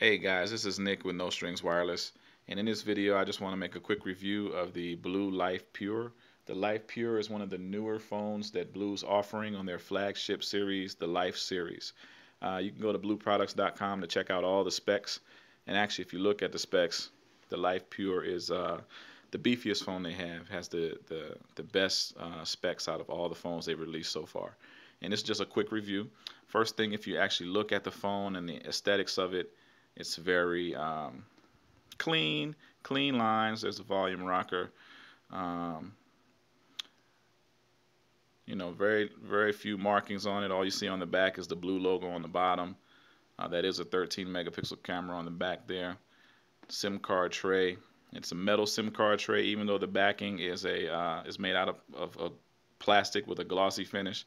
Hey guys, this is Nick with No Strings Wireless, and in this video I just want to make a quick review of the Blue Life Pure. The Life Pure is one of the newer phones that Blue's offering on their flagship series, the Life series. You can go to blueproducts.com to check out all the specs, and actually if you look at the specs, the Life Pure is the beefiest phone they have, has the best specs out of all the phones they've released so far. And this is just a quick review. First thing, if you actually look at the phone and the aesthetics of it, it's very clean, clean lines. There's a volume rocker. Um, very few markings on it. All you see on the back is the blue logo on the bottom. That is a 13 megapixel camera on the back there. SIM card tray. It's a metal SIM card tray, even though the backing is made out of plastic with a glossy finish.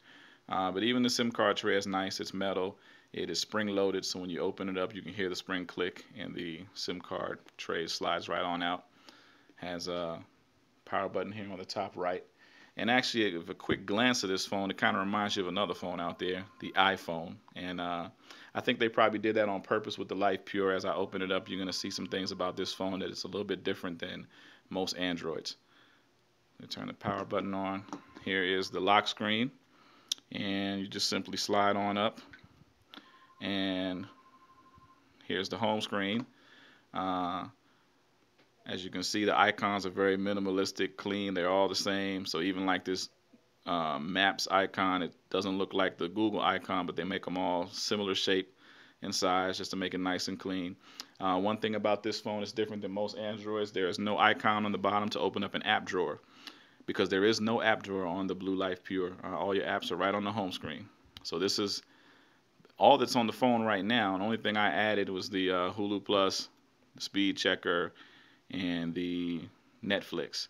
But even the SIM card tray is nice. It's metal. It is spring loaded, so when you open it up, you can hear the spring click, and the SIM card tray slides right on out. Has a power button here on the top right. And actually, if a quick glance at this phone, it kind of reminds you of another phone out there, the iPhone. And I think they probably did that on purpose with the Life Pure. As I open it up, you're going to see some things about this phone that it's a little bit different than most Androids. Let me turn the power button on. Here is the lock screen, and you just simply slide on up, and here's the home screen. Uh, as you can see, the icons are very minimalistic, clean. They're all the same. So even like this Maps icon, it doesn't look like the Google icon, but they make them all similar shape and size just to make it nice and clean. One thing about this phone is different than most Androids. There is no icon on the bottom to open up an app drawer, because there is no app drawer on the Blue Life Pure. All your apps are right on the home screen. So this is all that's on the phone right now. And the only thing I added was the Hulu Plus, the Speed Checker, and the Netflix.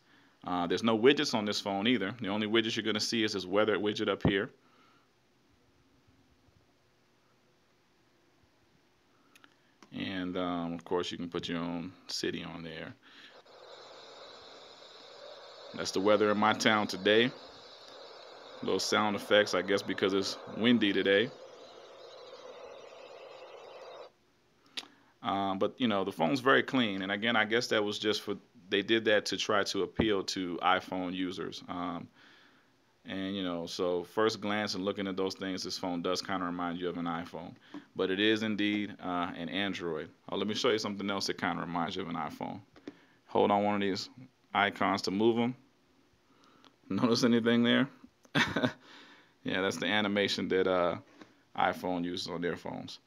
There's no widgets on this phone either. The only widgets you're going to see is this weather widget up here. And of course, you can put your own city on there. That's the weather in my town today. Those sound effects, I guess, because it's windy today. But the phone's very clean, and again, I guess that was just for they did that to try to appeal to iPhone users. And so first glance and looking at those things, this phone does kind of remind you of an iPhone, but it is indeed an Android. Oh, let me show you something else that kind of reminds you of an iPhone. Hold on one of these icons to move them. Notice anything there? Yeah, that's the animation that iPhone uses on their phones.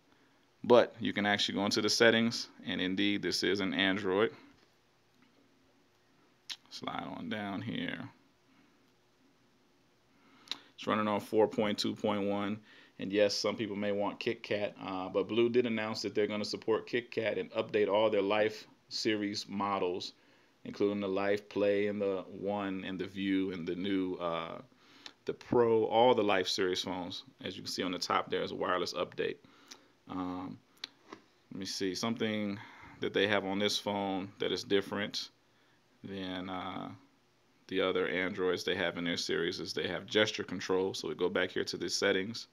But you can actually go into the settings, and indeed this is an Android. Slide on down here. It's running on 4.2.1, and yes, some people may want KitKat, but Blue did announce that they're going to support KitKat and update all their Life series models, including the Life Play and the One and the View and the new the Pro, all the Life series phones. As you can see on the top, there's a wireless update. Let me see, something that they have on this phone that is different than the other Androids they have in their series is they have gesture control. So we go back here to the settings,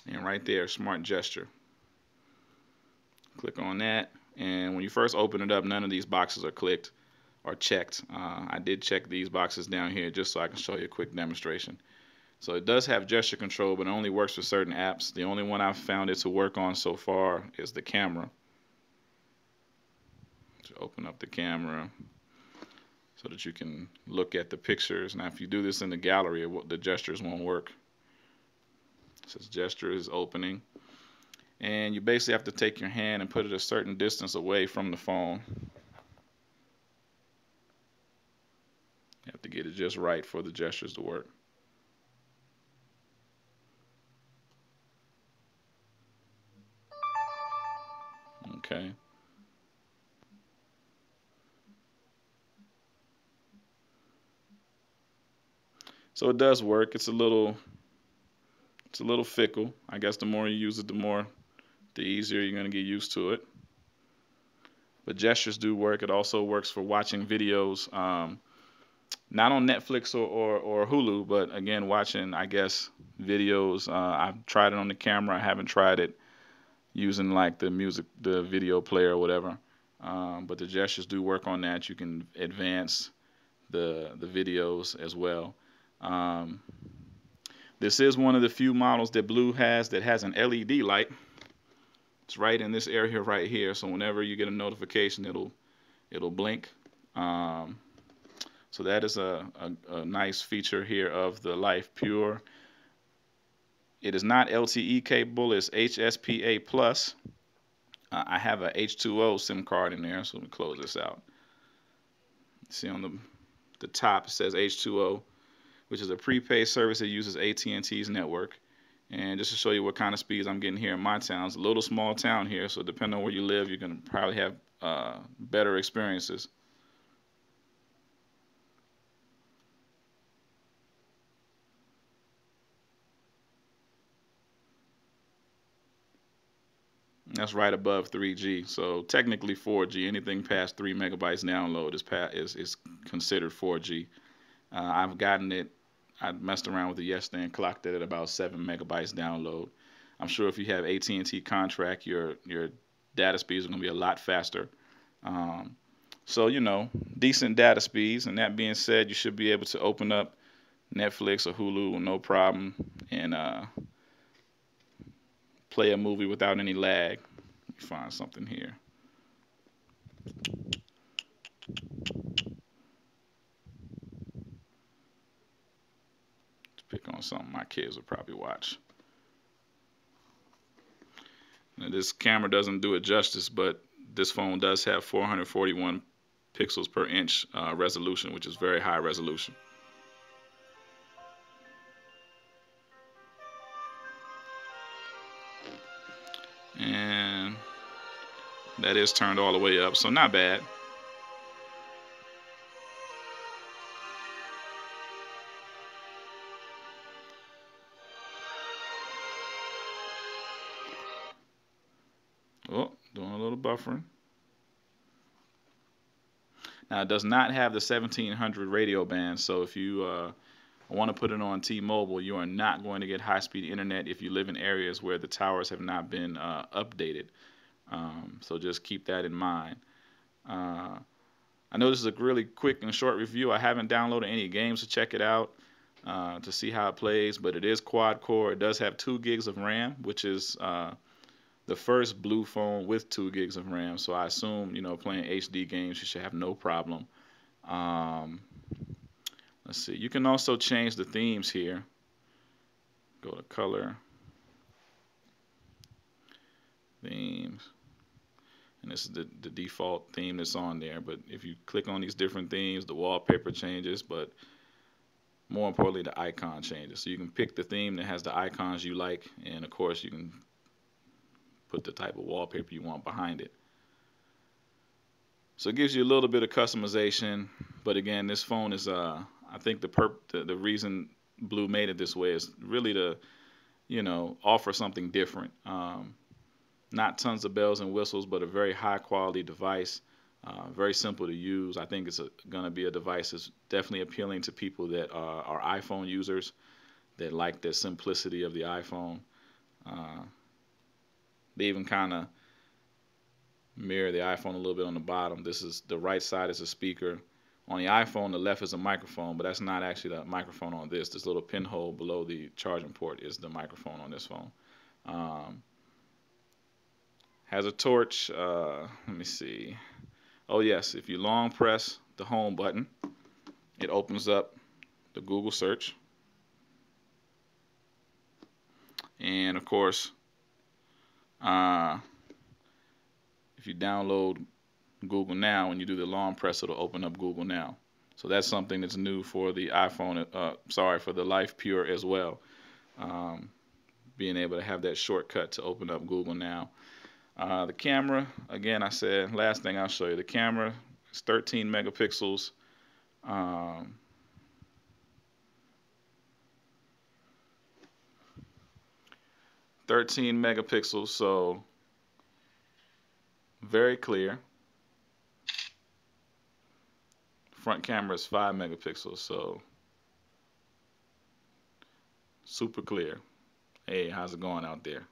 and right there, smart gesture. Click on that, and when you first open it up, none of these boxes are clicked or checked. I did check these boxes down here just so I can show you a quick demonstration. So it does have gesture control, but it only works for certain apps. The only one I've found it to work on so far is the camera. So open up the camera so that you can look at the pictures. Now if you do this in the gallery, the gestures won't work. It says gesture is opening. And you basically have to take your hand and put it a certain distance away from the phone. You have to get it just right for the gestures to work. Okay. So it does work. It's a little fickle. I guess the more you use it, the easier you're going to get used to it. But gestures do work. It also works for watching videos, not on Netflix or Hulu, but again, watching, I guess, videos. I've tried it on the camera. I haven't tried it using like the music, the video player or whatever. But the gestures do work on that. You can advance the videos as well. Um, this is one of the few models that Blue has that has an LED light. It's right in this area right here. So whenever you get a notification, it'll blink. Um, so that is a nice feature here of the Life Pure. It is not LTE capable. It's HSPA plus. I have a H2O SIM card in there, so let me close this out. See on the top it says H2O, which is a prepaid service that uses AT&T's network. And just to show you what kind of speeds I'm getting here in my town, it's a little small town here, so depending on where you live, you're going to probably have better experiences. That's right above 3G. So technically 4G. Anything past 3 megabytes download is considered 4G. I've gotten it. I messed around with it yesterday and clocked it at about 7 megabytes download. I'm sure if you have AT&T contract, your data speeds are going to be a lot faster. Um, so decent data speeds. And that being said, you should be able to open up Netflix or Hulu with no problem and play a movie without any lag. Let me find something here. Let's pick on something my kids will probably watch. Now, this camera doesn't do it justice, but this phone does have 441 pixels per inch resolution, which is very high resolution. And that is turned all the way up, so not bad. Oh, doing a little buffering. Now it does not have the 1700 radio band, so if you want to put it on T-Mobile, you are not going to get high-speed internet if you live in areas where the towers have not been updated. So just keep that in mind. I know this is a really quick and short review. I haven't downloaded any games to check it out to see how it plays, but it is quad core. It does have 2 gigs of RAM, which is the first Blue phone with 2 gigs of RAM. So I assume, playing HD games, you should have no problem. Um, let's see. You can also change the themes here. Go to color, themes. And this is the default theme that's on there. But if you click on these different themes, the wallpaper changes, but more importantly, the icon changes. So you can pick the theme that has the icons you like, and of course, you can put the type of wallpaper you want behind it. So it gives you a little bit of customization, but again, this phone is, I think the reason Blue made it this way is really to, offer something different. Not tons of bells and whistles, but a very high quality device, very simple to use. I think it's going to be a device that's definitely appealing to people that are iPhone users that like the simplicity of the iPhone. They even kind of mirror the iPhone a little bit on the bottom. This is the right side is a speaker. On the iPhone, the left is a microphone, but that's not actually the microphone on this. This little pinhole below the charging port is the microphone on this phone. Has a torch. Let me see. Oh yes, if you long press the home button, it opens up the Google search. And of course, if you download Google Now, when you do the long press, it'll open up Google Now. So that's something that's new for the iPhone, for the Life Pure as well. Being able to have that shortcut to open up Google Now. The camera, again, I said, last thing I'll show you, the camera is 13 megapixels. 13 megapixels, so very clear. Front camera is 5 megapixels, so super clear. Hey, how's it going out there?